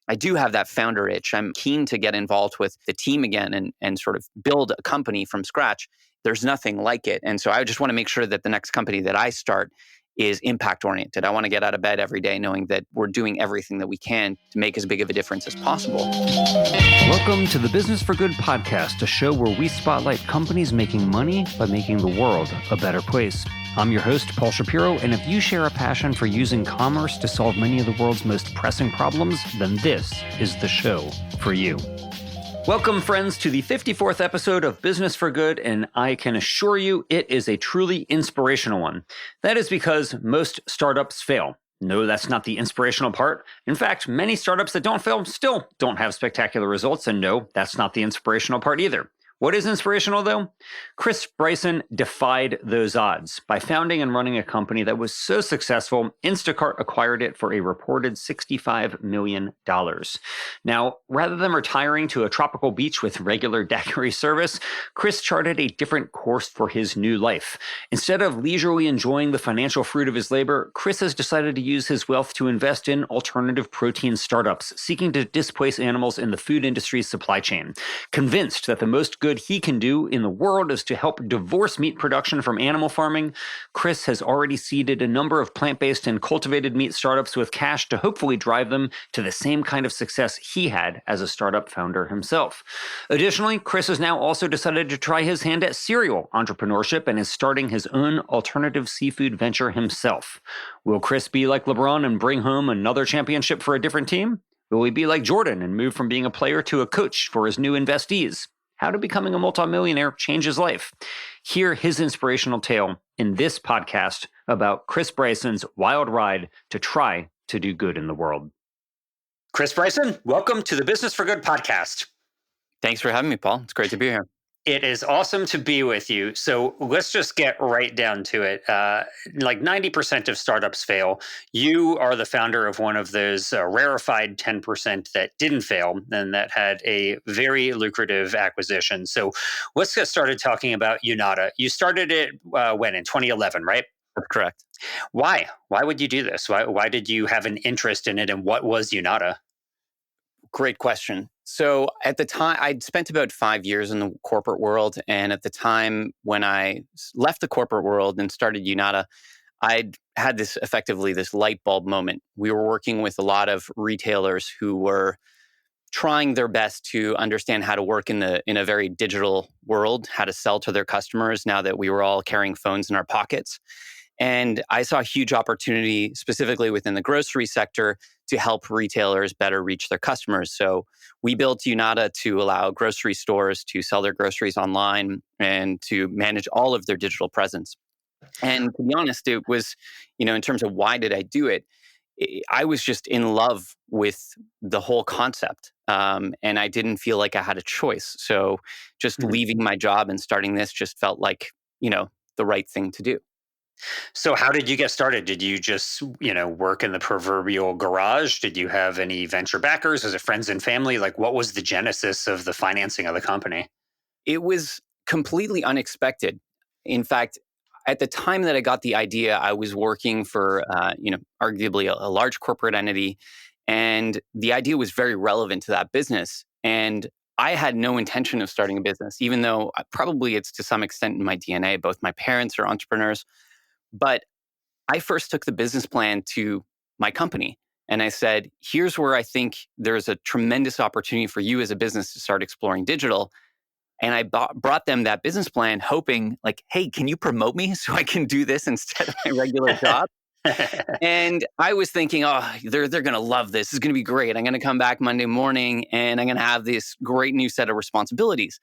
I do have that founder itch. I'm keen to get involved with the team again and sort of build a company from scratch. There's nothing like it. And so I just want to make sure that the next company that I start is impact oriented. I want to get out of bed every day knowing that we're doing everything that we can to make as big of a difference as possible. Welcome to the Business for Good podcast, a show where we spotlight companies making money by making the world a better place. I'm your host, Paul Shapiro, and if you share a passion for using commerce to solve many of the world's most pressing problems, then this is the show for you. Welcome, friends, to the 54th episode of Business for Good, and I can assure you it is a truly inspirational one. That is because most startups fail. No, that's not the inspirational part. In fact, many startups that don't fail still don't have spectacular results, and no, that's not the inspirational part either. What is inspirational, though? Bryson defied those odds. By founding and running a company that was so successful, Instacart acquired it for a reported $65 million. Now, rather than retiring to a tropical beach with regular daiquiri service, Chris charted a different course for his new life. Instead of leisurely enjoying the financial fruit of his labor, Chris has decided to use his wealth to invest in alternative protein startups, seeking to displace animals in the food industry's supply chain. Convinced that the most good he can do in the world is to help divorce meat production from animal farming, Chris has already seeded a number of plant-based and cultivated meat startups with cash to hopefully drive them to the same kind of success he had as a startup founder himself. Additionally, Chris has now also decided to try his hand at serial entrepreneurship and is starting his own alternative seafood venture himself. Will Chris be like LeBron and bring home another championship for a different team? Will he be like Jordan and move from being a player to a coach for his new investees? How did becoming a multimillionaire change his life? Hear his inspirational tale in this podcast about Chris Bryson's wild ride to try to do good in the world. Chris Bryson, welcome to the Business for Good podcast. Thanks for having me, Paul. It's great to be here. It is awesome to be with you. So let's just get right down to it. Like 90% of startups fail. You are the founder of one of those rarefied 10% that didn't fail and that had a very lucrative acquisition. So let's get started talking about Unata. You started it when, in 2011, right? That's correct. Why? Why would you do this? Why did you have an interest in it, and what was Unata? Great question. So at the time, I'd spent about 5 years in the corporate world. And at the time when I left the corporate world and started Unata, I'd had this light bulb moment. We were working with a lot of retailers who were trying their best to understand how to work in a very digital world, how to sell to their customers now that we were all carrying phones in our pockets. And I saw a huge opportunity specifically within the grocery sector to help retailers better reach their customers. So we built Unata to allow grocery stores to sell their groceries online and to manage all of their digital presence. And to be honest, it was, in terms of why did I do it, I was just in love with the whole concept. And I didn't feel like I had a choice. So just leaving my job and starting this just felt like, the right thing to do. So how did you get started? Did you just, work in the proverbial garage? Did you have any venture backers? Was it friends and family? Like, what was the genesis of the financing of the company? It was completely unexpected. In fact, at the time that I got the idea, I was working for, arguably a large corporate entity, and the idea was very relevant to that business. And I had no intention of starting a business, even though probably it's to some extent in my DNA. Both my parents are entrepreneurs. But I first took the business plan to my company and I said, here's where I think there's a tremendous opportunity for you as a business to start exploring digital. And I brought them that business plan hoping like, hey, can you promote me so I can do this instead of my regular job? And I was thinking, oh, they're going to love this. It's going to be great. I'm going to come back Monday morning and I'm going to have this great new set of responsibilities.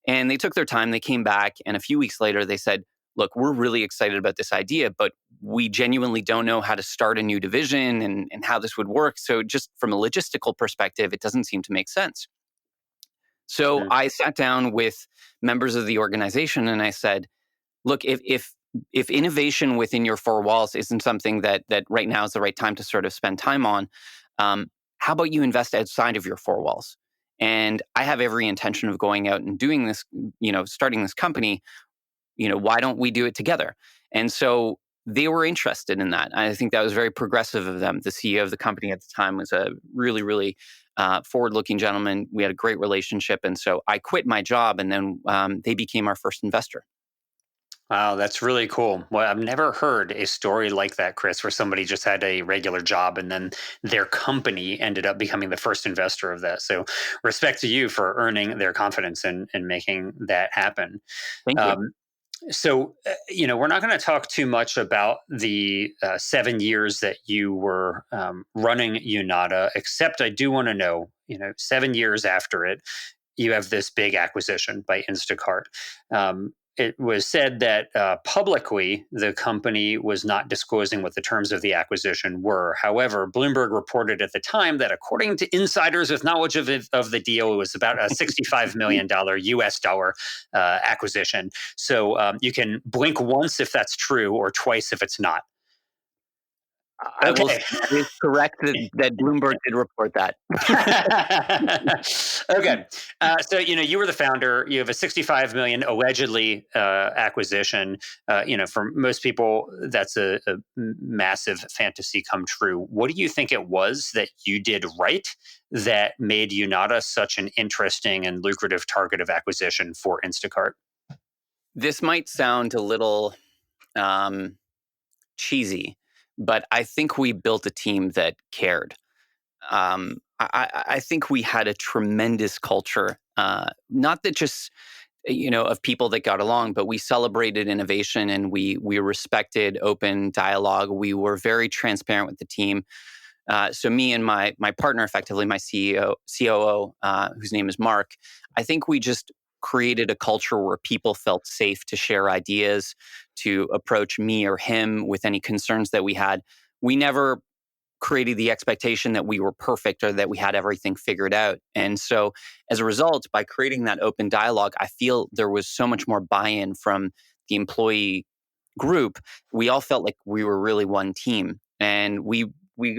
And they took their time. They came back. And a few weeks later, they said, look, we're really excited about this idea, but we genuinely don't know how to start a new division and how this would work. So just from a logistical perspective, it doesn't seem to make sense. So I sat down with members of the organization and I said, look, if innovation within your four walls isn't something that right now is the right time to sort of spend time on, how about you invest outside of your four walls? And I have every intention of going out and doing this, starting this company. Why don't we do it together? And so they were interested in that. I think that was very progressive of them. The CEO of the company at the time was a really, really forward-looking gentleman. We had a great relationship, and so I quit my job, and then they became our first investor. Wow, that's really cool. Well, I've never heard a story like that, Chris, where somebody just had a regular job and then their company ended up becoming the first investor of that. So, respect to you for earning their confidence and making that happen. Thank you. Um, we're not going to talk too much about the 7 years that you were running Unada, except I do want to know, 7 years after it, you have this big acquisition by Instacart. It was said that publicly the company was not disclosing what the terms of the acquisition were. However, Bloomberg reported at the time that according to insiders with knowledge of the deal, it was about a $65 million US dollar acquisition. So you can blink once if that's true or twice if it's not. I will say Okay. that is correct that Bloomberg did report that. Okay. So you were the founder. You have a 65 million allegedly acquisition. For most people, that's a massive fantasy come true. What do you think it was that you did right that made Unada such an interesting and lucrative target of acquisition for Instacart? This might sound a little um, cheesy, but I think we built a team that cared. I think we had a tremendous culture, not that just of people that got along, but we celebrated innovation and we respected open dialogue. We were very transparent with the team. So me and my partner, effectively my COO, whose name is Mark, I think we just created a culture where people felt safe to share ideas, to approach me or him with any concerns that we had. We never created the expectation that we were perfect or that we had everything figured out. And so as a result, by creating that open dialogue, I feel there was so much more buy-in from the employee group. We all felt like we were really one team. And we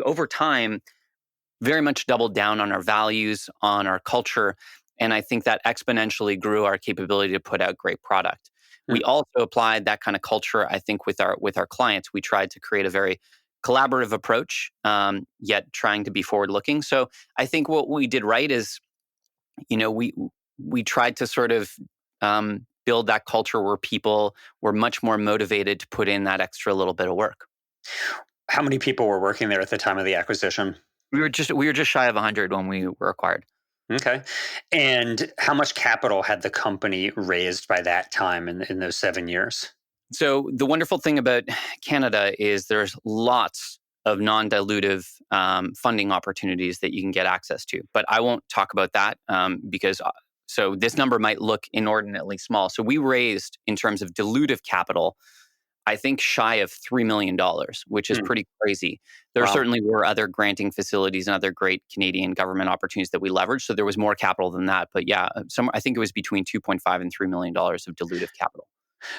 over time very much doubled down on our values, on our culture. And I think that exponentially grew our capability to put out great product. Hmm. We also applied that kind of culture, I think, with our clients. We tried to create a very collaborative approach, yet trying to be forward looking. So I think what we did right is, we tried to sort of build that culture where people were much more motivated to put in that extra little bit of work. How many people were working there at the time of the acquisition? We were just shy of 100 when we were acquired. Okay. And how much capital had the company raised by that time in those 7 years? So the wonderful thing about Canada is there's lots of non-dilutive funding opportunities that you can get access to. But I won't talk about that because so this number might look inordinately small. So we raised, in terms of dilutive capital, I think shy of $3 million, which is Hmm. pretty crazy. There Wow. certainly were other granting facilities and other great Canadian government opportunities that we leveraged. So there was more capital than that. But yeah, I think it was between 2.5 and $3 million of dilutive capital.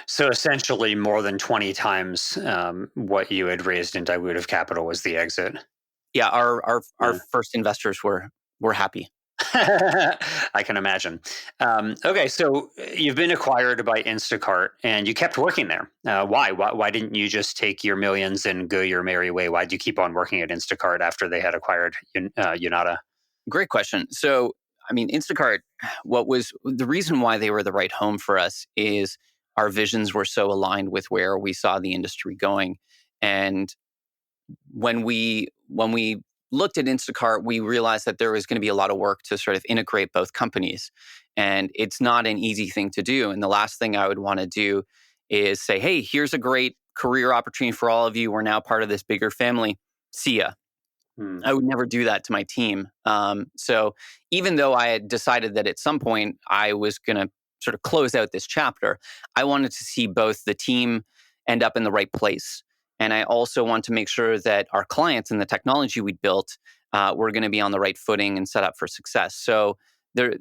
So essentially, more than 20 times what you had raised in dilutive capital was the exit. Yeah, our Yeah. first investors were happy. I can imagine. Okay, so you've been acquired by Instacart, and you kept working there. Why? Why didn't you just take your millions and go your merry way? Why did you keep on working at Instacart after they had acquired Unada? Great question. So, I mean, Instacart, what was the reason why they were the right home for us is our visions were so aligned with where we saw the industry going. And when we looked at Instacart, we realized that there was going to be a lot of work to sort of integrate both companies. And it's not an easy thing to do. And the last thing I would want to do is say, hey, here's a great career opportunity for all of you. We're now part of this bigger family. See ya. Hmm. I would never do that to my team. So even though I had decided that at some point I was going to sort of close out this chapter, I wanted to see both the team end up in the right place. And I also want to make sure that our clients and the technology we built were going to be on the right footing and set up for success. So there,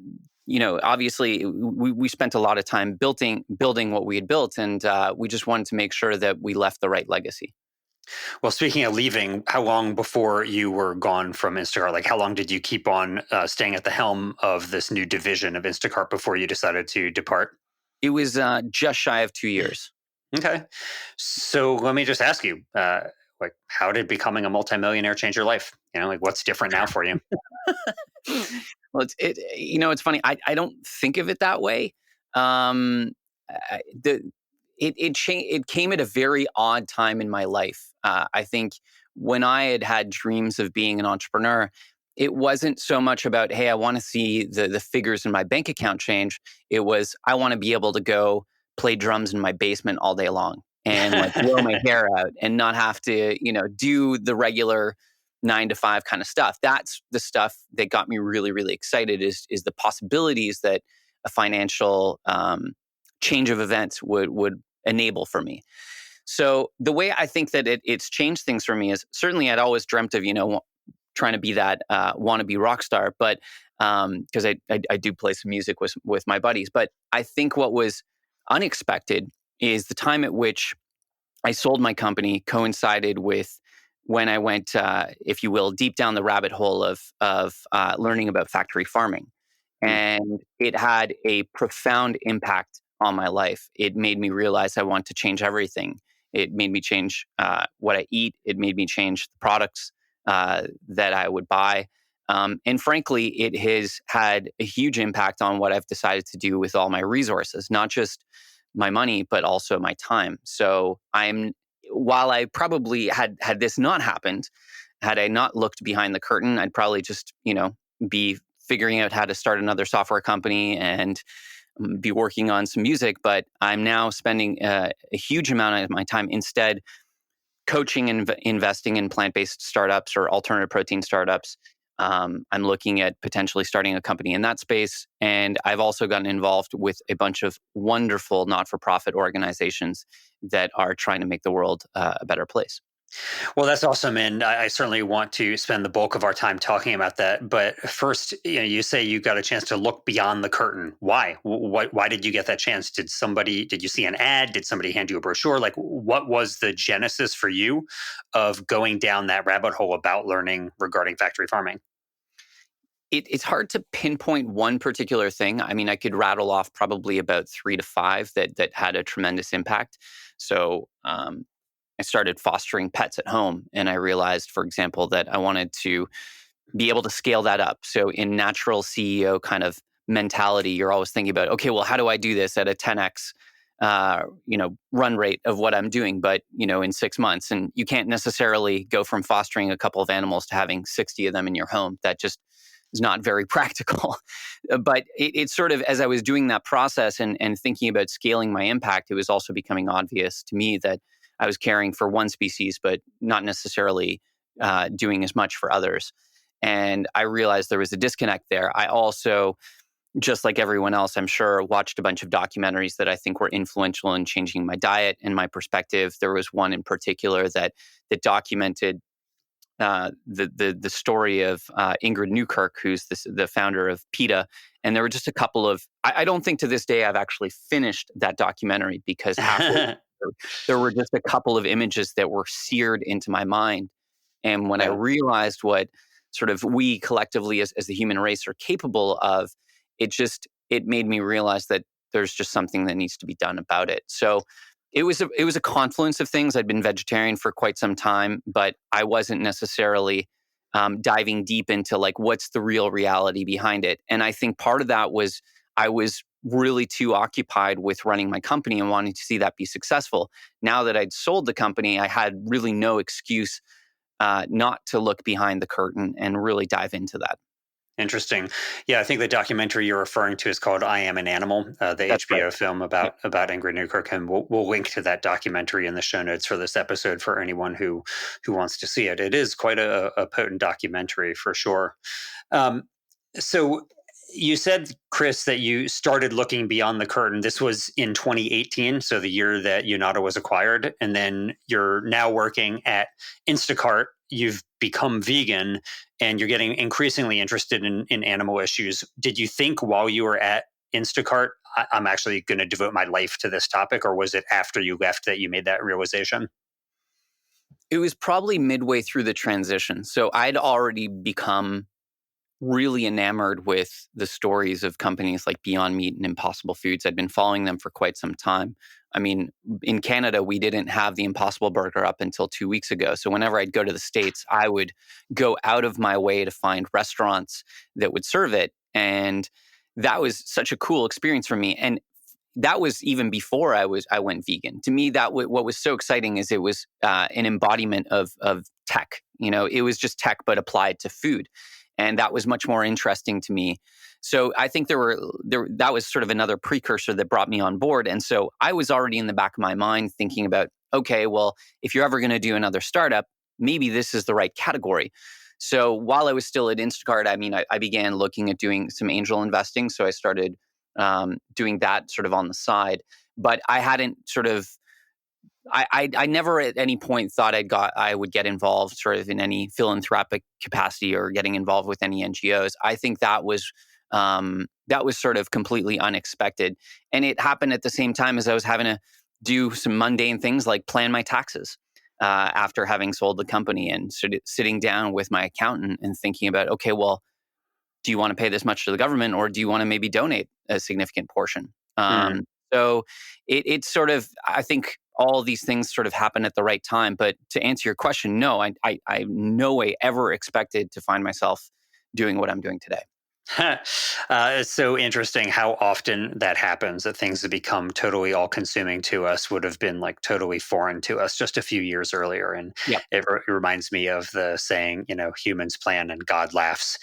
obviously we spent a lot of time building what we had built, and we just wanted to make sure that we left the right legacy. Well, speaking of leaving, how long before you were gone from Instacart? Like, how long did you keep on staying at the helm of this new division of Instacart before you decided to depart? It was just shy of 2 years. Okay. So let me just ask you, like, how did becoming a multimillionaire change your life? Like, what's different now for you? Well, it's funny. I don't think of it that way. Um, I, the it came at a very odd time in my life. I think when I had dreams of being an entrepreneur, it wasn't so much about, hey, I want to see the figures in my bank account change. It was, I want to be able to go play drums in my basement all day long and like blow my hair out and not have to, do the regular 9 to 5 kind of stuff. That's the stuff that got me really, really excited is the possibilities that a financial change of events would enable for me. So the way I think that it's changed things for me is, certainly I'd always dreamt of, trying to be that wannabe rock star, but because I do play some music with my buddies. But I think what was unexpected is the time at which I sold my company coincided with when I went, if you will, deep down the rabbit hole of learning about factory farming, Hmm. and it had a profound impact on my life. It made me realize I want to change everything. It made me change what I eat. It made me change the products that I would buy. And frankly, it has had a huge impact on what I've decided to do with all my resources, not just my money, but also my time. So while I probably had this not happened, had I not looked behind the curtain, I'd probably just, be figuring out how to start another software company and be working on some music. But I'm now spending a huge amount of my time instead coaching and investing in plant-based startups or alternative protein startups. I'm looking at potentially starting a company in that space. And I've also gotten involved with a bunch of wonderful not-for-profit organizations that are trying to make the world a better place. Well, that's awesome, and I certainly want to spend the bulk of our time talking about that. But first, you say you got a chance to look beyond the curtain. Why? Why did you get that chance? Did you see an ad? Did somebody hand you a brochure? Like, what was the genesis for you of going down that rabbit hole about learning regarding factory farming? It's hard to pinpoint one particular thing. I mean, I could rattle off probably about 3 to 5 that had a tremendous impact. So I started fostering pets at home, and I realized, for example, that I wanted to be able to scale that up. So in natural CEO kind of mentality, you're always thinking about, okay, well, how do I do this at a 10x, run rate of what I'm doing, but in 6 months? And you can't necessarily go from fostering a couple of animals to having 60 of them in your home. That just is not very practical. But it's sort of, as I was doing that process and thinking about scaling my impact, it was also becoming obvious to me that I was caring for one species, but not necessarily doing as much for others. And I realized there was a disconnect there. I also, just like everyone else, I'm sure, watched a bunch of documentaries that I think were influential in changing my diet and my perspective. There was one in particular that documented the story of Ingrid Newkirk, who's the founder of PETA. And there were just a couple of, I don't think to this day I've actually finished that documentary, because halfway through, there were just a couple of images that were seared into my mind. And when I Yeah. realized what sort of we collectively as the human race are capable of, it made me realize that there's just something that needs to be done about it. So it was a confluence of things. I'd been vegetarian for quite some time, but I wasn't necessarily diving deep into like what's the real reality behind it. And I think part of that was I was really too occupied with running my company and wanting to see that be successful. Now that I'd sold the company, I had really no excuse not to look behind the curtain and really dive into that. Interesting. Yeah, I think the documentary you're referring to is called "I Am an Animal," the That's right. HBO film Yeah. about Ingrid Newkirk, and we'll link to that documentary in the show notes for this episode for anyone who wants to see it. It is quite a potent documentary for sure. Um, so you said, Chris, that you started looking beyond the curtain. This was in 2018, so the year that Yonata was acquired, and then you're now working at Instacart. You've become vegan, and you're getting increasingly interested in animal issues. Did you think while you were at Instacart, I'm actually going to devote my life to this topic, or was it after you left that you made that realization? It was probably midway through the transition. So I'd already become really enamored with the stories of companies like Beyond Meat and Impossible Foods. I'd been following them for quite some time. I mean, in Canada, we didn't have the Impossible Burger up until 2 weeks ago. So whenever I'd go to the States, I would go out of my way to find restaurants that would serve it. And that was such a cool experience for me. And that was even before I went vegan. To me, what was so exciting is it was an embodiment of tech. It was just tech but applied to food, and that was much more interesting to me. So I think that was sort of another precursor that brought me on board. And so I was already in the back of my mind thinking about, okay, well, if you're ever going to do another startup, maybe this is the right category. So while I was still at Instacart, I mean, I began looking at doing some angel investing. So I started doing that sort of on the side. But I hadn't sort of, I never at any point thought I would get involved sort of in any philanthropic capacity or getting involved with any NGOs. I think that was sort of completely unexpected, and it happened at the same time as I was having to do some mundane things like plan my taxes after having sold the company, and sort of sitting down with my accountant and thinking about, okay, well, do you want to pay this much to the government, or do you want to maybe donate a significant portion? Mm. So it's sort of, I think all of these things sort of happen at the right time. But to answer your question, no, I no way ever expected to find myself doing what I'm doing today. It's so interesting how often that happens, that things that become totally all consuming to us would have been like totally foreign to us just a few years earlier. And Yeah. it reminds me of the saying, humans plan and God laughs.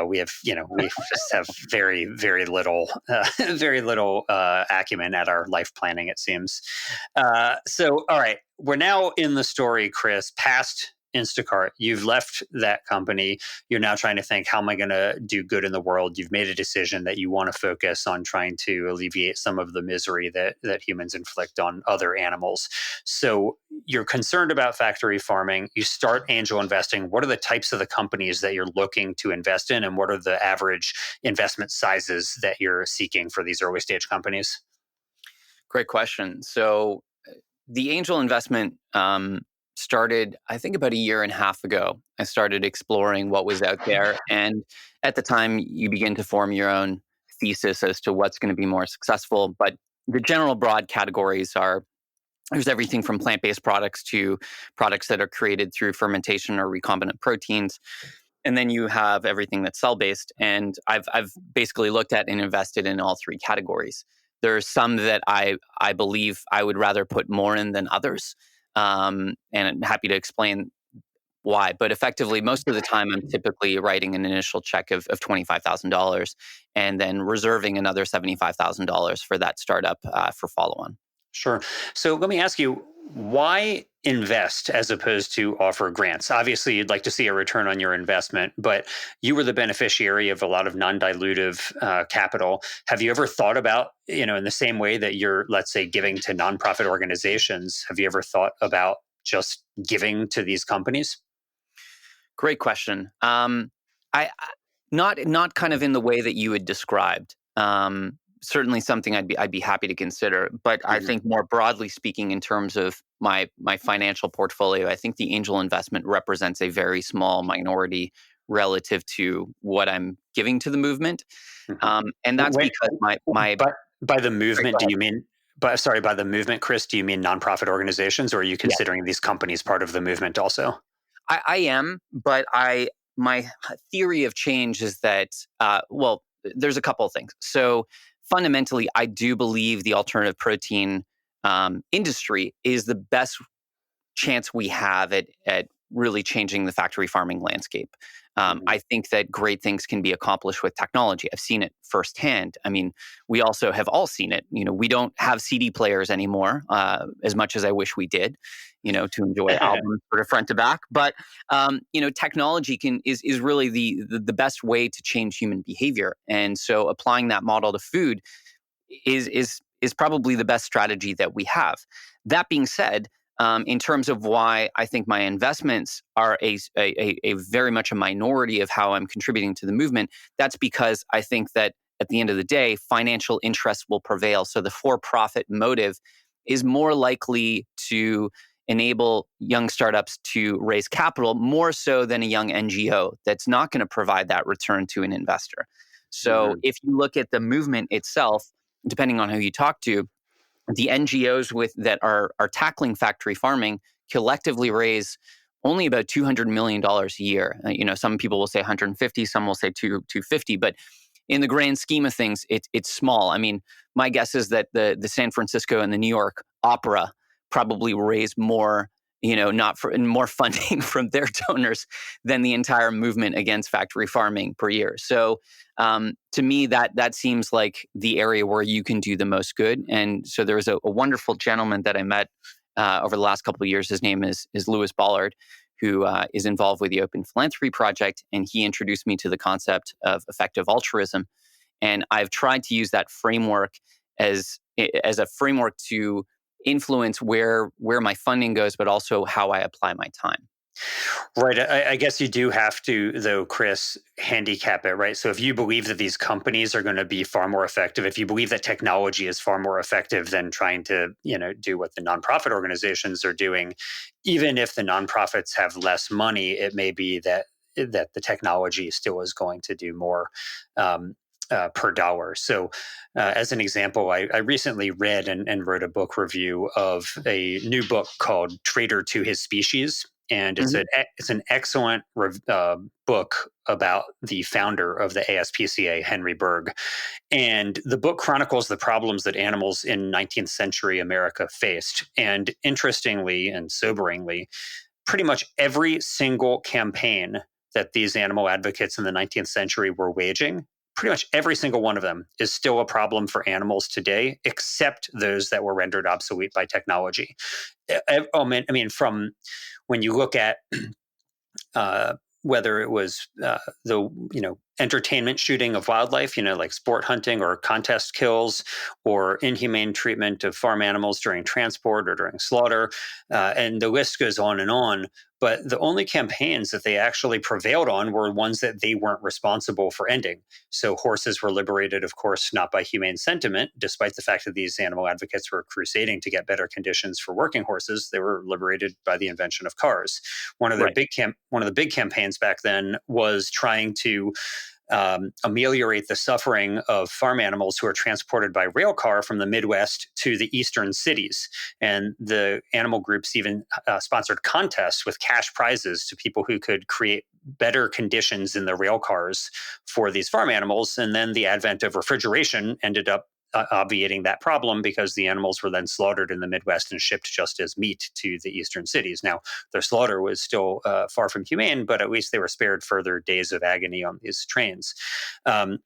We just have very, very little, very little acumen at our life planning, it seems. So, all right, we're now in the story, Chris, past Instacart. You've left that company. You're now trying to think, how am I going to do good in the world? You've made a decision that you want to focus on trying to alleviate some of the misery that humans inflict on other animals. So you're concerned about factory farming. You start angel investing. What are the types of the companies that you're looking to invest in? And what are the average investment sizes that you're seeking for these early stage companies? Great question. So the angel investment started, I think, about a year and a half ago. I started exploring what was out there. And at the time, you begin to form your own thesis as to what's going to be more successful. But the general broad categories are, there's everything from plant-based products to products that are created through fermentation or recombinant proteins. And then you have everything that's cell-based. And I've basically looked at and invested in all three categories. There's some that I believe I would rather put more in than others. And I'm happy to explain why. But effectively, most of the time, I'm typically writing an initial check of $25,000 and then reserving another $75,000 for that startup for follow-on. Sure. So let me ask you, why invest as opposed to offer grants? Obviously, you'd like to see a return on your investment, but you were the beneficiary of a lot of non-dilutive capital. Have you ever thought about, in the same way that you're, let's say, giving to nonprofit organizations, have you ever thought about just giving to these companies? Great question. Not kind of in the way that you had described. Certainly something I'd be happy to consider. But I Mhm. think more broadly speaking, in terms of my financial portfolio, I think the angel investment represents a very small minority relative to what I'm giving to the movement. Mhm. And that's Wait, because my but by the sorry, movement, go do ahead. you mean? But sorry, by the movement, Chris, do you mean nonprofit organizations, or are you Yeah. considering these companies part of the movement also? I am, but my theory of change is that well, there's a couple of things. So fundamentally, I do believe the alternative protein industry is the best chance we have at really changing the factory farming landscape. Mhm. I think that great things can be accomplished with technology. I've seen it firsthand. I mean, we also have all seen it. We don't have CD players anymore, as much as I wish we did. To enjoy albums sort of front to back. But technology is really the best way to change human behavior. And so, applying that model to food is probably the best strategy that we have. That being said, in terms of why I think my investments are a very much a minority of how I'm contributing to the movement, that's because I think that at the end of the day, financial interest will prevail. So the for-profit motive is more likely to enable young startups to raise capital more so than a young NGO that's not going to provide that return to an investor. So Mhm. if you look at the movement itself, depending on who you talk to, the NGOs that are tackling factory farming collectively raise only about $200 million a year. Some people will say 150, some will say 250, but in the grand scheme of things, it's small. I mean, my guess is that the San Francisco and the New York Opera probably raise more, not for more funding from their donors than the entire movement against factory farming per year. So, to me, that seems like the area where you can do the most good. And so there was a wonderful gentleman that I met over the last couple of years. His name is Lewis Ballard, who is involved with the Open Philanthropy Project, and he introduced me to the concept of effective altruism. And I've tried to use that framework as a framework to influence where my funding goes, but also how I apply my time. Right. I guess you do have to, though, Chris, handicap it, right? So if you believe that these companies are going to be far more effective, if you believe that technology is far more effective than trying to, do what the nonprofit organizations are doing, even if the nonprofits have less money, it may be that the technology still is going to do more. Per dollar. So, as an example, I recently read and wrote a book review of a new book called "Traitor to His Species," and Mhm. it's an excellent book about the founder of the ASPCA, Henry Berg. And the book chronicles the problems that animals in 19th century America faced. And interestingly and soberingly, pretty much every single campaign that these animal advocates in the 19th century were waging, pretty much every single one of them is still a problem for animals today, except those that were rendered obsolete by technology. I mean, from when you look at uh, whether it was the entertainment shooting of wildlife, like sport hunting or contest kills, or inhumane treatment of farm animals during transport or during slaughter, and the list goes on and on. But the only campaigns that they actually prevailed on were ones that they weren't responsible for ending. So horses were liberated, of course, not by humane sentiment, despite the fact that these animal advocates were crusading to get better conditions for working horses. They were liberated by the invention of cars. Right. One of the big campaigns back then was trying to ameliorate the suffering of farm animals who are transported by rail car from the Midwest to the eastern cities. And the animal groups even sponsored contests with cash prizes to people who could create better conditions in the rail cars for these farm animals. And then the advent of refrigeration ended up obviating that problem, because the animals were then slaughtered in the Midwest and shipped just as meat to the eastern cities. Now, their slaughter was still far from humane, but at least they were spared further days of agony on these trains. And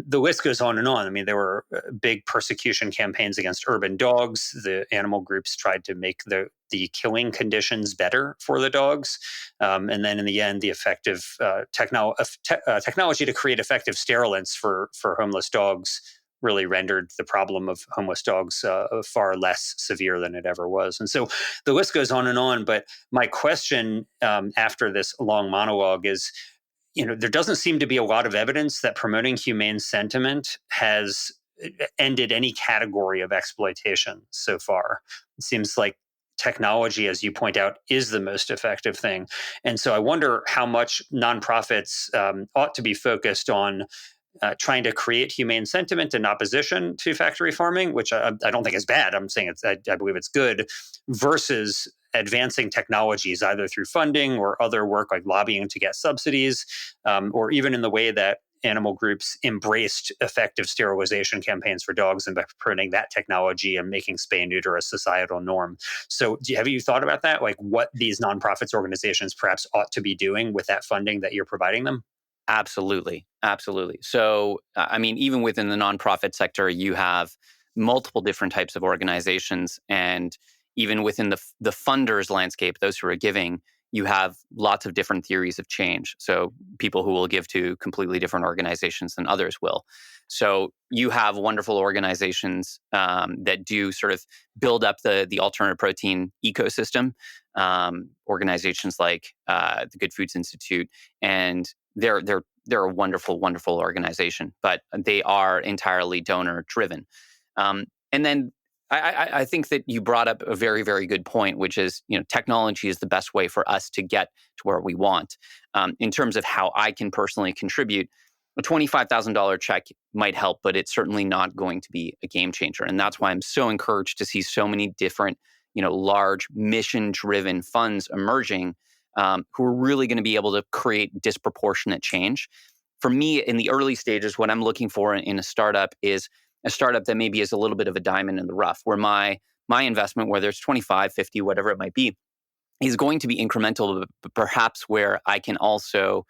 the list goes on and on. I mean, there were big persecution campaigns against urban dogs. The animal groups tried to make the killing conditions better for the dogs. And then in the end, the effective technology to create effective sterilants for homeless dogs really rendered the problem of homeless dogs far less severe than it ever was. And so the list goes on and on. But my question after this long monologue is, there doesn't seem to be a lot of evidence that promoting humane sentiment has ended any category of exploitation so far. It seems like technology, as you point out, is the most effective thing. And so I wonder how much nonprofits ought to be focused on trying to create humane sentiment in opposition to factory farming, which I don't think is bad. I'm saying I believe it's good, versus advancing technologies either through funding or other work like lobbying to get subsidies, or even in the way that animal groups embraced effective sterilization campaigns for dogs and by promoting that technology and making spay and neuter a societal norm. So have you thought about that? Like what these nonprofits organizations perhaps ought to be doing with that funding that you're providing them? Absolutely. Absolutely. So, I mean, even within the nonprofit sector, you have multiple different types of organizations. And even within the funders landscape, those who are giving, you have lots of different theories of change. So, people who will give to completely different organizations than others will. So, you have wonderful organizations that do sort of build up the alternative protein ecosystem. Organizations like the Good Foods Institute, and they're a wonderful, wonderful organization, but they are entirely donor driven. And then I think that you brought up a very, very good point, which is, technology is the best way for us to get to where we want. In terms of how I can personally contribute, a $25,000 check might help, but it's certainly not going to be a game changer. And that's why I'm so encouraged to see so many different, large mission-driven funds emerging, who are really going to be able to create disproportionate change. For me, in the early stages, what I'm looking for in a startup is a startup that maybe is a little bit of a diamond in the rough, where my investment, whether it's 25, 50, whatever it might be, is going to be incremental, but perhaps where I can also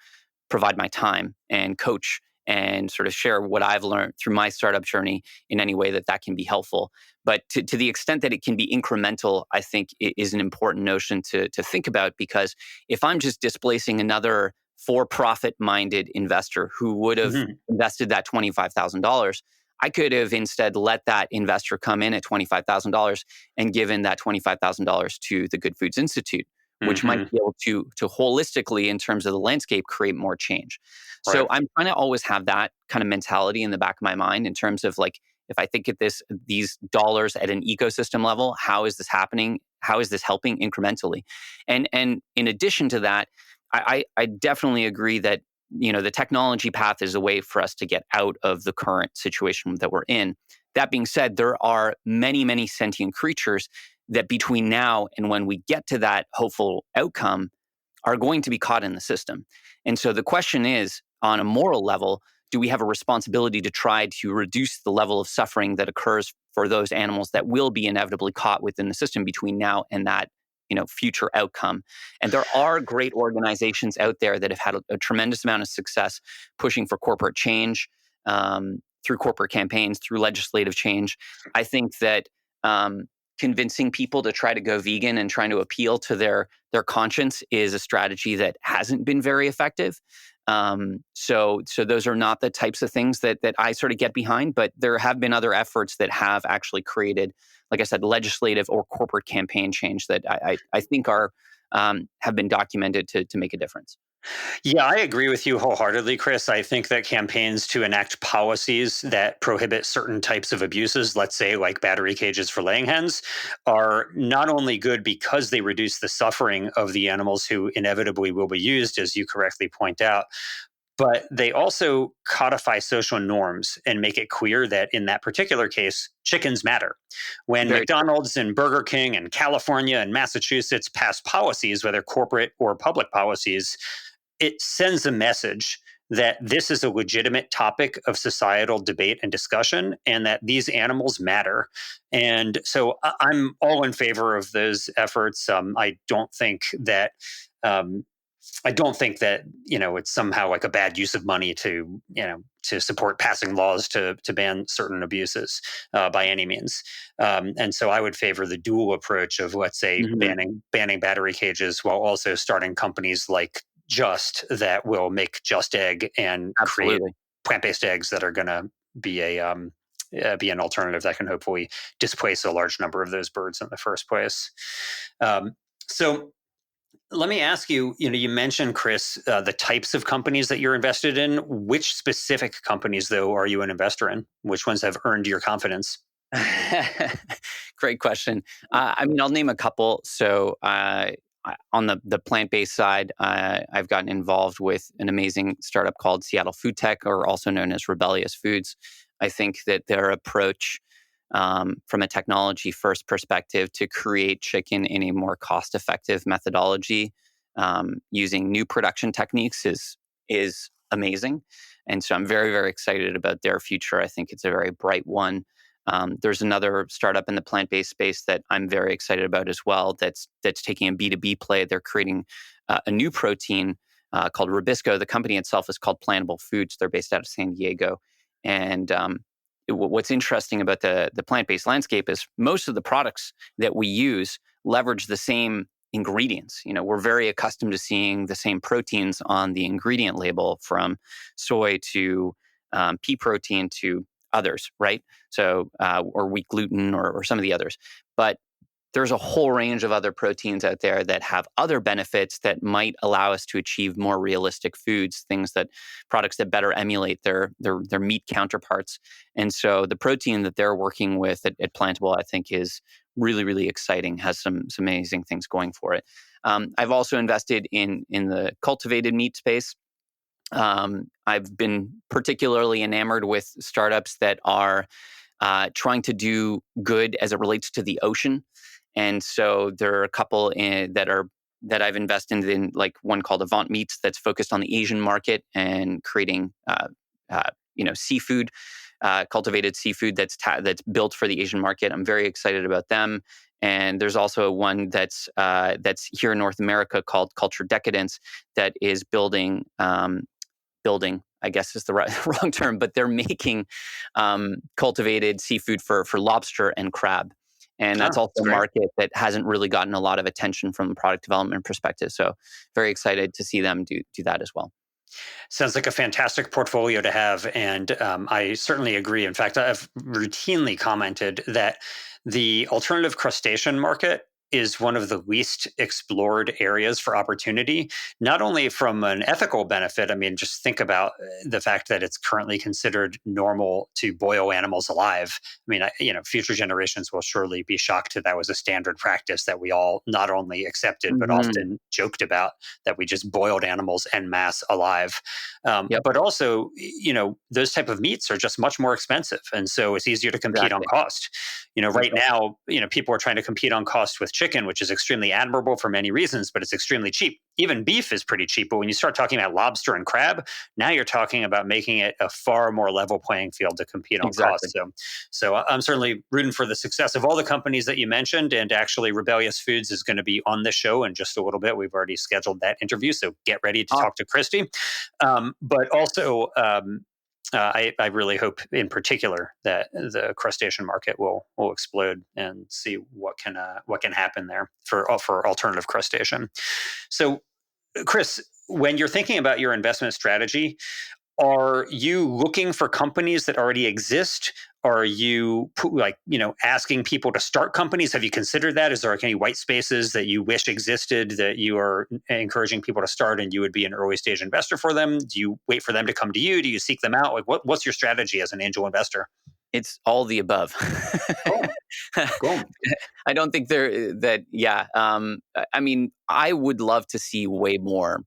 provide my time and coach and sort of share what I've learned through my startup journey in any way that can be helpful. But to the extent that it can be incremental, I think it is an important notion to think about, because if I'm just displacing another for-profit minded investor who would have Mhm. invested that $25,000, I could have instead let that investor come in at $25,000 and given that $25,000 to the Good Foods Institute, which might Mhm. be able to holistically, in terms of the landscape, create more change. So Right. I'm trying to always have that kind of mentality in the back of my mind, in terms of like, if I think at these dollars at an ecosystem level, how is this happening? How is this helping incrementally? And in addition to that, I definitely agree that the technology path is a way for us to get out of the current situation that we're in. That being said, there are many, many sentient creatures that between now and when we get to that hopeful outcome are going to be caught in the system. And so the question is, on a moral level, do we have a responsibility to try to reduce the level of suffering that occurs for those animals that will be inevitably caught within the system between now and that future outcome? And there are great organizations out there that have had a tremendous amount of success pushing for corporate change, through corporate campaigns, through legislative change. I think that um, convincing people to try to go vegan and trying to appeal to their conscience is a strategy that hasn't been very effective. So those are not the types of things that I sort of get behind. But there have been other efforts that have actually created, like I said, legislative or corporate campaign change that I think are have been documented to make a difference. Yeah, I agree with you wholeheartedly, Chris. I think that campaigns to enact policies that prohibit certain types of abuses, let's say like battery cages for laying hens, are not only good because they reduce the suffering of the animals who inevitably will be used, as you correctly point out, but they also codify social norms and make it clear that in that particular case, chickens matter. When Very true. McDonald's and Burger King and California and Massachusetts pass policies, whether corporate or public policies, it sends a message that this is a legitimate topic of societal debate and discussion and that these animals matter. And so I'm all in favor of those efforts. Um, I don't think that it's somehow like a bad use of money to support passing laws to ban certain abuses by any means. And so I would favor the dual approach of, let's say, Mhm. banning battery cages while also starting companies like Just that will make Just Egg and create Absolutely. plant-based eggs that are going to be be an alternative that can hopefully displace a large number of those birds in the first place. So let me ask you, you mentioned, Chris, the types of companies that you're invested in. Which specific companies, though, are you an investor in? Which ones have earned your confidence? Great question. I mean, I'll name a couple. So, on the plant based side, I've gotten involved with an amazing startup called Seattle Food Tech, or also known as Rebellious Foods. I think that their approach, from a technology first perspective, to create chicken in a more cost effective methodology, using new production techniques, is amazing. And so I'm very, very excited about their future. I think it's a very bright one. There's another startup in the plant-based space that I'm very excited about as well. That's taking a B2B play. They're creating a new protein called Rubisco. The company itself is called Plantable Foods. They're based out of San Diego. And what's interesting about the plant-based landscape is most of the products that we use leverage the same ingredients. We're very accustomed to seeing the same proteins on the ingredient label, from soy to pea protein to others, right? So, or wheat gluten, or some of the others. But there's a whole range of other proteins out there that have other benefits that might allow us to achieve more realistic foods, products that better emulate their meat counterparts. And so the protein that they're working with at Plantable, I think, is really, really exciting, has some amazing things going for it. I've also invested in the cultivated meat space. I've been particularly enamored with startups that are trying to do good as it relates to the ocean. And so there are a couple that I've invested in, like one called Avant Meats that's focused on the Asian market and creating seafood, cultivated seafood that's built for the Asian market. I'm very excited about them. And there's also one that's here in North America called Culture Decadence that is building, I guess is the wrong term, but they're making cultivated seafood for lobster and crab. And Oh, that's also that's a great. market that hasn't really gotten a lot of attention from a product development perspective. So very excited to see them do that as well. Sounds like a fantastic portfolio to have. And I certainly agree. In fact, I've routinely commented that the alternative crustacean market is one of the least explored areas for opportunity, not only from an ethical benefit. I mean, just think about the fact that it's currently considered normal to boil animals alive. I mean, future generations will surely be shocked that was a standard practice that we all not only accepted, but Hmm. often joked about, that we just boiled animals en masse alive. Yep, But also, those type of meats are just much more expensive, and so it's easier to compete on exactly. cost. Right Exactly. now, people are trying to compete on cost with chicken, which is extremely admirable for many reasons, but it's extremely cheap. Even beef is pretty cheap, but when you start talking about lobster and crab, now you're talking about making it a far more level playing field to compete on Exactly. cost. So I'm certainly rooting for the success of all the companies that you mentioned, and actually, Rebellious Foods is going to be on the show in just a little bit. We've already scheduled that interview, so get ready to talk to Christy. But also, I really hope, in particular, that the crustacean market will explode and see what can happen there for alternative crustacean. So, Chris, when you're thinking about your investment strategy, are you looking for companies that already exist? Are you asking people to start companies? Have you considered that? Is there any white spaces that you wish existed that you are encouraging people to start, and you would be an early stage investor for them? Do you wait for them to come to you? Do you seek them out? Like, what's your strategy as an angel investor? It's all the above. Cool, cool. I don't think yeah. I mean, I would love to see way more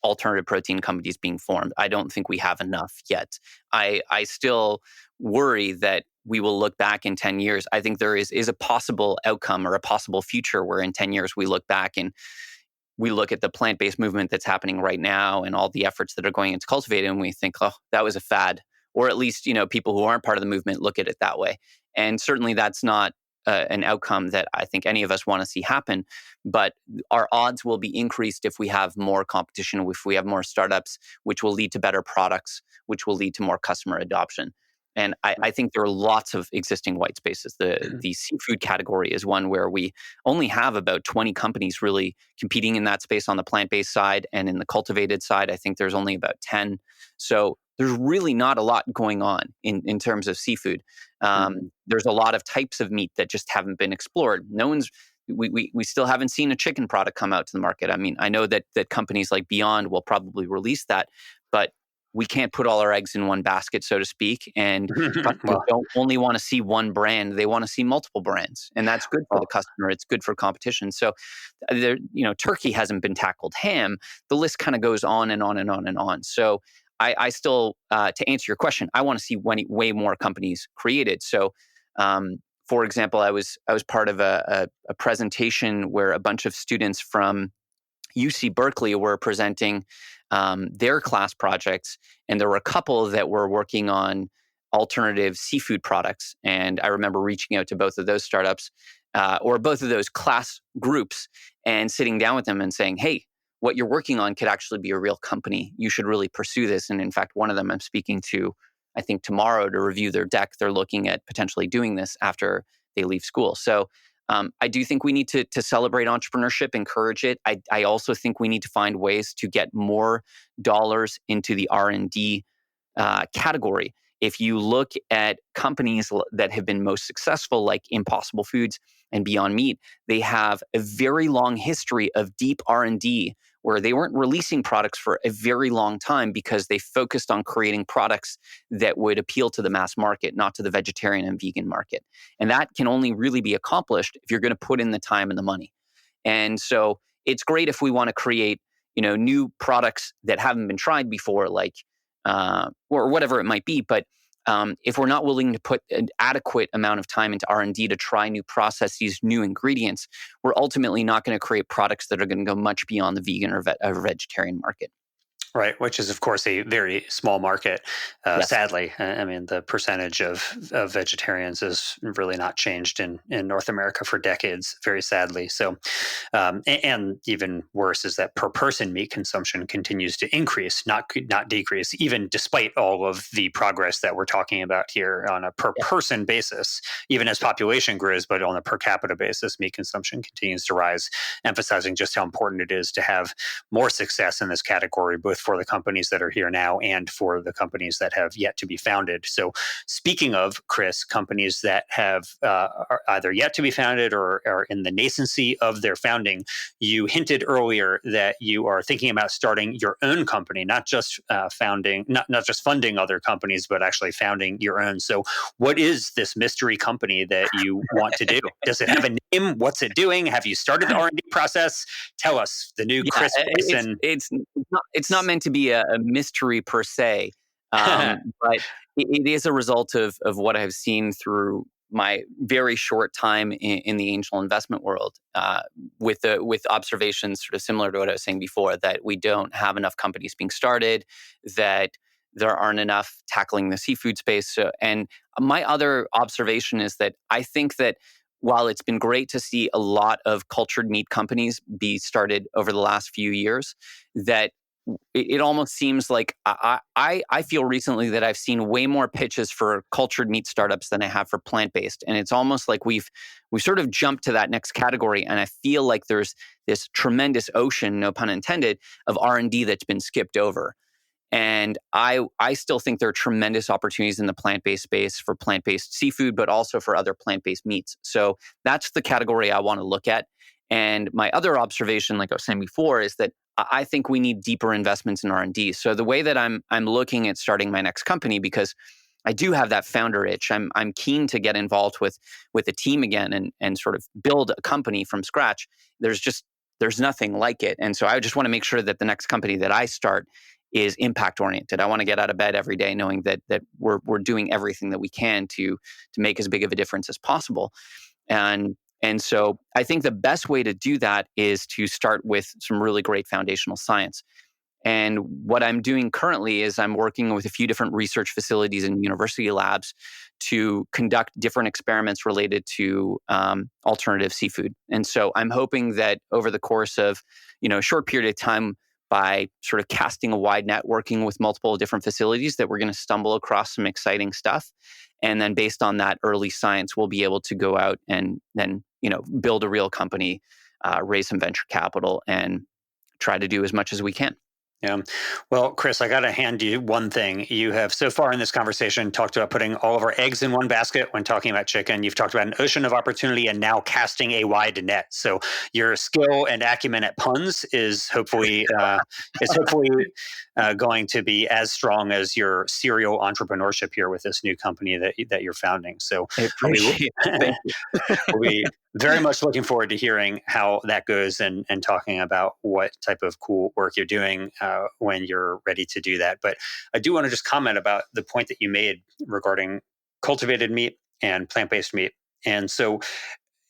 alternative protein companies being formed. I don't think we have enough yet. I still worry that we will look back in 10 years. I think there is a possible outcome or a possible future where in 10 years we look back and we look at the plant-based movement that's happening right now and all the efforts that are going into cultivating, and we think, oh, that was a fad. Or at least, people who aren't part of the movement look at it that way. And certainly that's not an outcome that I think any of us want to see happen. But our odds will be increased if we have more competition, if we have more startups, which will lead to better products, which will lead to more customer adoption. And I think there are lots of existing white spaces. The seafood category is one where we only have about 20 companies really competing in that space on the plant-based side. And in the cultivated side, I think there's only about 10. So there's really not a lot going on in terms of seafood. Mhm. There's a lot of types of meat that just haven't been explored. We still haven't seen a chicken product come out to the market. I mean, I know that companies like Beyond will probably release that, but we can't put all our eggs in one basket, so to speak. And customers well, don't only want to see one brand; they want to see multiple brands, and that's good for the well, customer. It's good for competition. So, turkey hasn't been tackled. Ham, the list kind of goes on and on and on and on. So, I still, to answer your question, I want to see way more companies created. So, for example, I was part of a presentation where a bunch of students from UC Berkeley were presenting their class projects, and there were a couple that were working on alternative seafood products. And I remember reaching out to both of those startups or both of those class groups and sitting down with them and saying, hey, what you're working on could actually be a real company. You should really pursue this. And in fact, one of them I'm speaking to, I think tomorrow to review their deck. They're looking at potentially doing this after they leave school. So I do think we need to celebrate entrepreneurship, encourage it. I also think we need to find ways to get more dollars into the R&D category. if you look at companies that have been most successful, like Impossible Foods and Beyond Meat, they have a very long history of deep R&D where they weren't releasing products for a very long time because they focused on creating products that would appeal to the mass market, not to the vegetarian and vegan market. And that can only really be accomplished if you're going to put in the time and the money. And so it's great if we want to create, new products that haven't been tried before, like or whatever it might be. But if we're not willing to put an adequate amount of time into R&D to try new processes, new ingredients, we're ultimately not going to create products that are going to go much beyond the vegan or vegetarian market. Right, which is, of course, a very small market. Yes. Sadly, I mean, the percentage of vegetarians has really not changed in North America for decades, very sadly. So, and even worse is that per person meat consumption continues to increase, not decrease, even despite all of the progress that we're talking about here on a per person basis. Even as population grows, but on a per capita basis, meat consumption continues to rise, emphasizing just how important it is to have more success in this category, both for the companies that are here now and for the companies that have yet to be founded. So, speaking of, Chris, companies that have are either yet to be founded or are in the nascency of their founding, you hinted earlier that you are thinking about starting your own company, not just not just funding other companies, but actually founding your own. So, what is this mystery company that you want to do? Does it have a name? What's it doing? Have you started the R&D process? Tell us, the new Yeah, Chris Bryson. it's not meant to be a mystery per se, but it is a result of what I've seen through my very short time in the angel investment world, with observations sort of similar to what I was saying before, that we don't have enough companies being started, that there aren't enough tackling the seafood space. So, and my other observation is that I think that while it's been great to see a lot of cultured meat companies be started over the last few years, that it almost seems like I feel recently that I've seen way more pitches for cultured meat startups than I have for plant-based. And it's almost like we've sort of jumped to that next category. And I feel like there's this tremendous ocean, no pun intended, of R&D that's been skipped over. And I still think there are tremendous opportunities in the plant-based space for plant-based seafood, but also for other plant-based meats. So that's the category I want to look at. And my other observation, like I was saying before, is that I think we need deeper investments in R&D. So the way that I'm looking at starting my next company, because I do have that founder itch. I'm keen to get involved with a team again and sort of build a company from scratch. There's nothing like it. And so I just want to make sure that the next company that I start is impact oriented. I want to get out of bed every day knowing that we're doing everything that we can to make as big of a difference as possible. And so I think the best way to do that is to start with some really great foundational science. And what I'm doing currently is I'm working with a few different research facilities and university labs to conduct different experiments related to alternative seafood. And so I'm hoping that over the course of a short period of time, by sort of casting a wide net, working with multiple different facilities, that we're going to stumble across some exciting stuff. And then based on that early science, we'll be able to go out and then, build a real company, raise some venture capital, and try to do as much as we can. Yeah. Well, Chris, I got to hand you one thing. You have so far in this conversation talked about putting all of our eggs in one basket when talking about chicken. You've talked about an ocean of opportunity and now casting a wide net. So your skill and acumen at puns is hopefully going to be as strong as your serial entrepreneurship here with this new company that you're founding. So I appreciate it. Thank you. we'll be very much looking forward to hearing how that goes and talking about what type of cool work you're doing when you're ready to do that. But I do want to just comment about the point that you made regarding cultivated meat and plant-based meat. And so,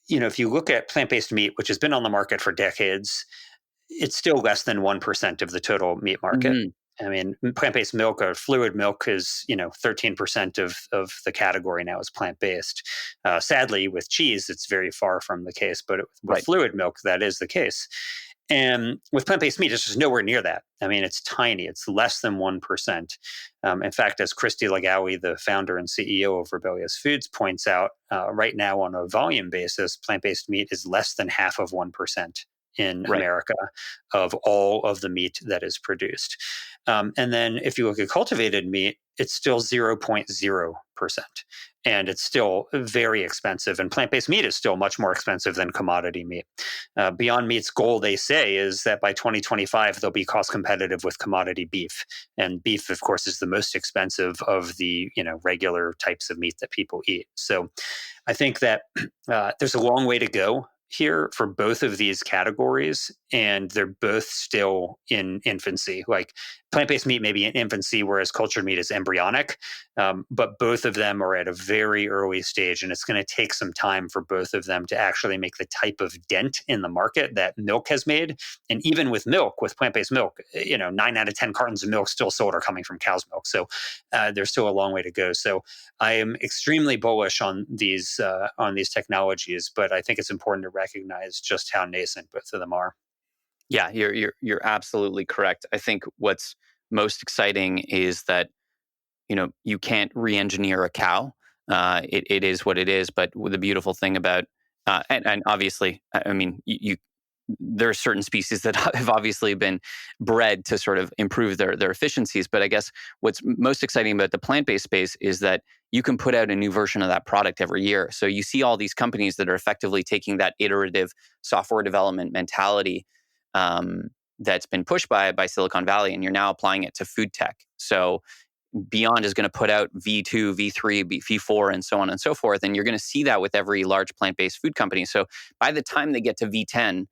if you look at plant-based meat, which has been on the market for decades, it's still less than 1% of the total meat market. Mhm. I mean, plant-based milk or fluid milk is, 13% of the category now is plant-based. Sadly, with cheese, it's very far from the case, but with Right. fluid milk, that is the case. And with plant-based meat, it's just nowhere near that. I mean, it's tiny. It's less than 1%. In fact, as Christy Lagawi, the founder and CEO of Rebellious Foods, points out, right now on a volume basis, plant-based meat is less than half of 1% in Right. America of all of the meat that is produced. And then if you look at cultivated meat, it's still 0.0%. And it's still very expensive. And plant-based meat is still much more expensive than commodity meat. Beyond Meat's goal, they say, is that by 2025, they'll be cost competitive with commodity beef. And beef, of course, is the most expensive of the regular types of meat that people eat. So I think that there's a long way to go here for both of these categories, and they're both still in infancy. Like plant-based meat may be in infancy, whereas cultured meat is embryonic, but both of them are at a very early stage, and it's going to take some time for both of them to actually make the type of dent in the market that milk has made. And even with milk, with plant-based milk, 9 out of 10 cartons of milk still sold are coming from cow's milk. So there's still a long way to go. So I am extremely bullish on these technologies, but I think it's important to recognize just how nascent both of them are. Yeah, you're absolutely correct. I think what's most exciting is that you can't re-engineer a cow. It is what it is. But the beautiful thing about and obviously, I mean, there are certain species that have obviously been bred to sort of improve their efficiencies. But I guess what's most exciting about the plant-based space is that you can put out a new version of that product every year. So you see all these companies that are effectively taking that iterative software development mentality that's been pushed by Silicon Valley, and you're now applying it to food tech. So Beyond is going to put out V2, V3, V4, and so on and so forth. And you're going to see that with every large plant-based food company. So by the time they get to V10,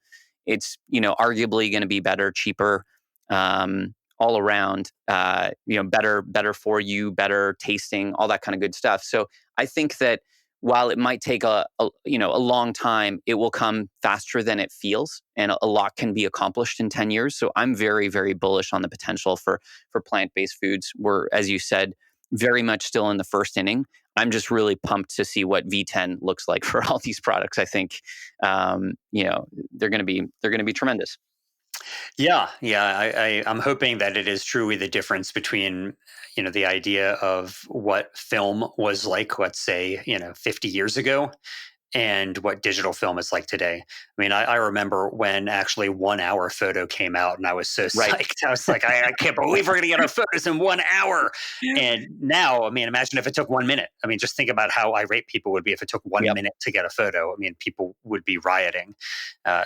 it's arguably going to be better, cheaper, all around. Better for you, better tasting, all that kind of good stuff. So I think that while it might take a long time, it will come faster than it feels, and a lot can be accomplished in 10 years. So I'm very, very bullish on the potential for plant-based foods. We're, as you said, very much still in the first inning. I'm just really pumped to see what V10 looks like for all these products. I think they're going to be tremendous. Yeah, I'm hoping that it is truly the difference between, the idea of what film was like, let's say, 50 years ago, and what digital film is like today. I mean, I remember when actually 1 hour photo came out, and I was so Right. psyched. I was like, I can't believe we're going to get our photos in 1 hour. And now, I mean, imagine if it took 1 minute. I mean, just think about how irate people would be if it took one Yep. minute to get a photo. I mean, people would be rioting.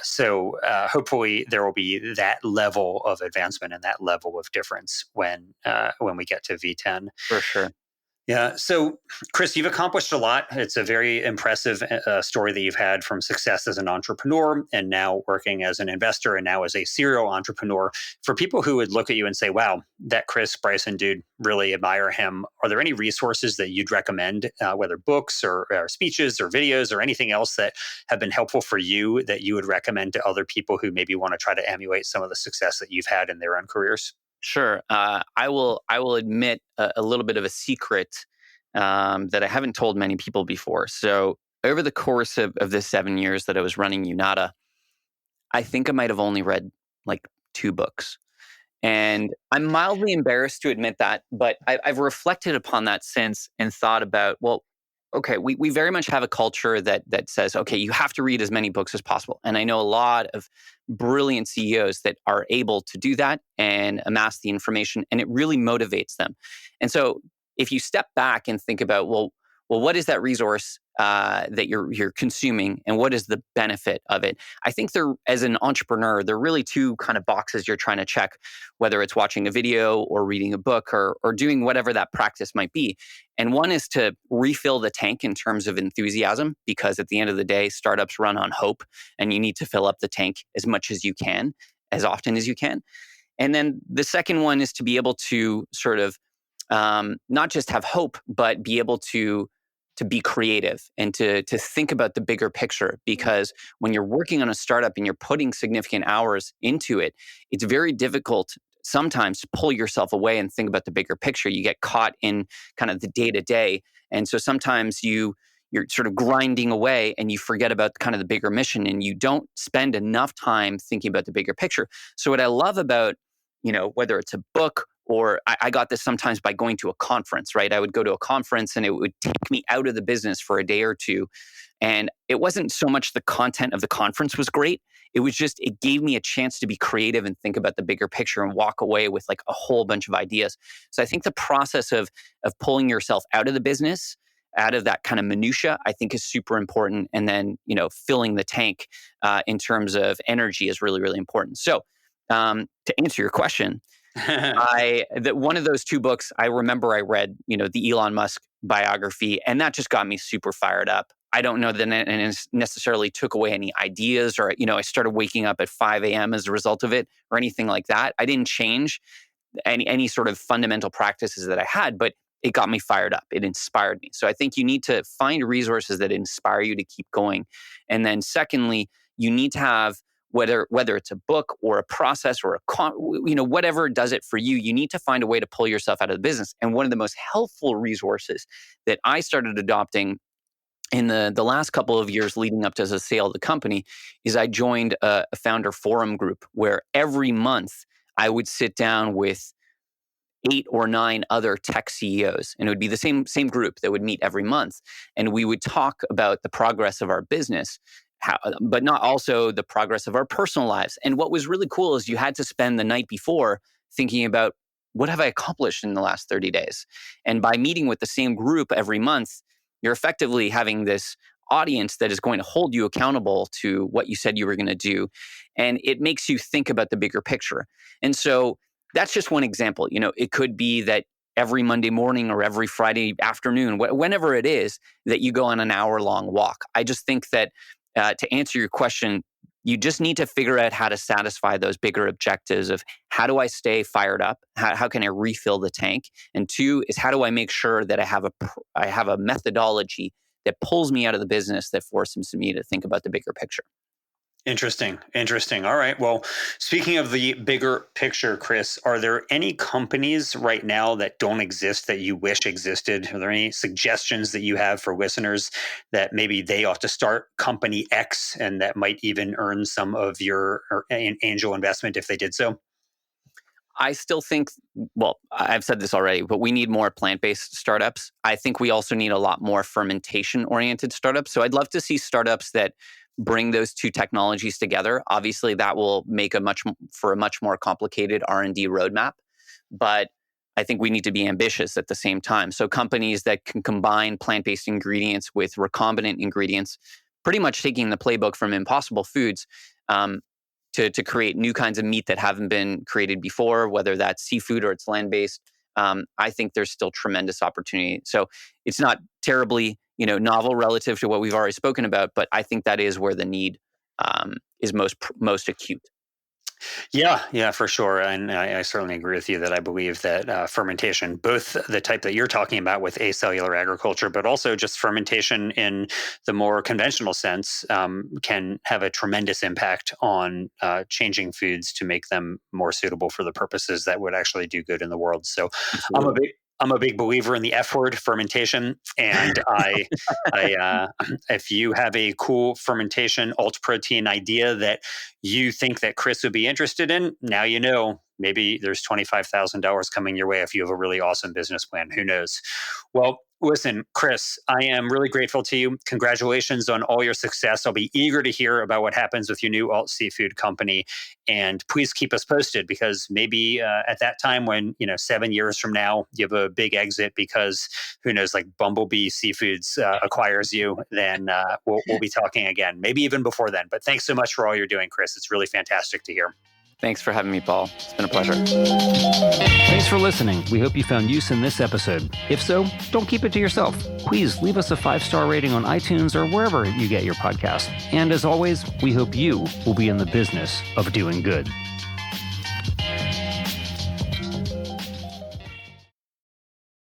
So hopefully there will be that level of advancement and that level of difference when we get to V10. For sure. Yeah. So, Chris, you've accomplished a lot. It's a very impressive story that you've had from success as an entrepreneur and now working as an investor and now as a serial entrepreneur. For people who would look at you and say, wow, that Chris Bryson dude, really admire him. Are there any resources that you'd recommend, whether books or speeches or videos or anything else that have been helpful for you that you would recommend to other people who maybe want to try to emulate some of the success that you've had in their own careers? Sure. I will admit a little bit of a secret that I haven't told many people before. So over the course of the 7 years that I was running Unata, I think I might have only read like 2 books. And I'm mildly embarrassed to admit that, but I've reflected upon that since and thought about, well, okay, we very much have a culture that says, okay, you have to read as many books as possible. And I know a lot of brilliant CEOs that are able to do that and amass the information, and it really motivates them. And so if you step back and think about, well, what is that resource that you're consuming, and what is the benefit of it? I think as an entrepreneur, there are really 2 kind of boxes you're trying to check, whether it's watching a video or reading a book or doing whatever that practice might be. And one is to refill the tank in terms of enthusiasm, because at the end of the day, startups run on hope, and you need to fill up the tank as much as you can, as often as you can. And then the second one is to be able to sort of not just have hope, but be able to be creative and to think about the bigger picture. Because when you're working on a startup and you're putting significant hours into it, it's very difficult sometimes to pull yourself away and think about the bigger picture. You get caught in kind of the day to day. And so sometimes you're sort of grinding away and you forget about kind of the bigger mission, and you don't spend enough time thinking about the bigger picture. So what I love about, whether it's a book, or I got this sometimes by going to a conference, right? I would go to a conference and it would take me out of the business for a day or two. And it wasn't so much the content of the conference was great. it gave me a chance to be creative and think about the bigger picture and walk away with like a whole bunch of ideas. So I think the process of pulling yourself out of the business, out of that kind of minutia, I think is super important. And then, filling the tank in terms of energy is really, really important. So to answer your question, one of those two books, I remember I read, the Elon Musk biography, and that just got me super fired up. I don't know that it necessarily took away any ideas or, I started waking up at 5 a.m. as a result of it or anything like that. I didn't change any sort of fundamental practices that I had, but it got me fired up. It inspired me. So I think you need to find resources that inspire you to keep going. And then secondly, you need to have, whether it's a book or a process or whatever does it for you, you need to find a way to pull yourself out of the business. And one of the most helpful resources that I started adopting in the last couple of years leading up to the sale of the company is I joined a founder forum group where every month I would sit down with 8 or 9 other tech CEOs, and it would be the same group that would meet every month, and we would talk about the progress of our business, but not also the progress of our personal lives. And what was really cool is you had to spend the night before thinking about, what have I accomplished in the last 30 days? And by meeting with the same group every month, you're effectively having this audience that is going to hold you accountable to what you said you were going to do. And it makes you think about the bigger picture. And so that's just one example. It could be that every Monday morning or every Friday afternoon, whenever it is, that you go on an hour-long walk. I just think that to answer your question, you just need to figure out how to satisfy those bigger objectives of, how do I stay fired up? How can I refill the tank? And 2 is, how do I make sure that I have a methodology that pulls me out of the business, that forces me to think about the bigger picture. Interesting. All right. Well, speaking of the bigger picture, Chris, are there any companies right now that don't exist that you wish existed? Are there any suggestions that you have for listeners that maybe they ought to start company X and that might even earn some of your angel investment if they did so? I still think, I've said this already, but we need more plant-based startups. I think we also need a lot more fermentation-oriented startups. So I'd love to see startups that bring those two technologies together. Obviously, that will make a much more complicated R&D roadmap, but I think we need to be ambitious at the same time. So companies that can combine plant-based ingredients with recombinant ingredients, pretty much taking the playbook from Impossible Foods, to create new kinds of meat that haven't been created before, whether that's seafood or it's land-based. I think there's still tremendous opportunity. So it's not terribly novel relative to what we've already spoken about, but I think that is where the need is most acute. Yeah, for sure. And I certainly agree with you that I believe that fermentation, both the type that you're talking about with acellular agriculture, but also just fermentation in the more conventional sense, can have a tremendous impact on changing foods to make them more suitable for the purposes that would actually do good in the world. So Absolutely. I'm a big believer in the F word, fermentation, and if you have a cool fermentation alt protein idea that you think that Chris would be interested in, now you know. Maybe there's $25,000 coming your way if you have a really awesome business plan. Who knows? Well, listen, Chris, I am really grateful to you. Congratulations on all your success. I'll be eager to hear about what happens with your new alt seafood company. And please keep us posted, because maybe at that time when, 7 years from now, you have a big exit because who knows, like Bumblebee Seafoods acquires you, then we'll be talking again, maybe even before then. But thanks so much for all you're doing, Chris. It's really fantastic to hear. Thanks for having me, Paul. It's been a pleasure. Thanks for listening. We hope you found use in this episode. If so, don't keep it to yourself. Please leave us a 5-star rating on iTunes or wherever you get your podcast. And as always, we hope you will be in the business of doing good.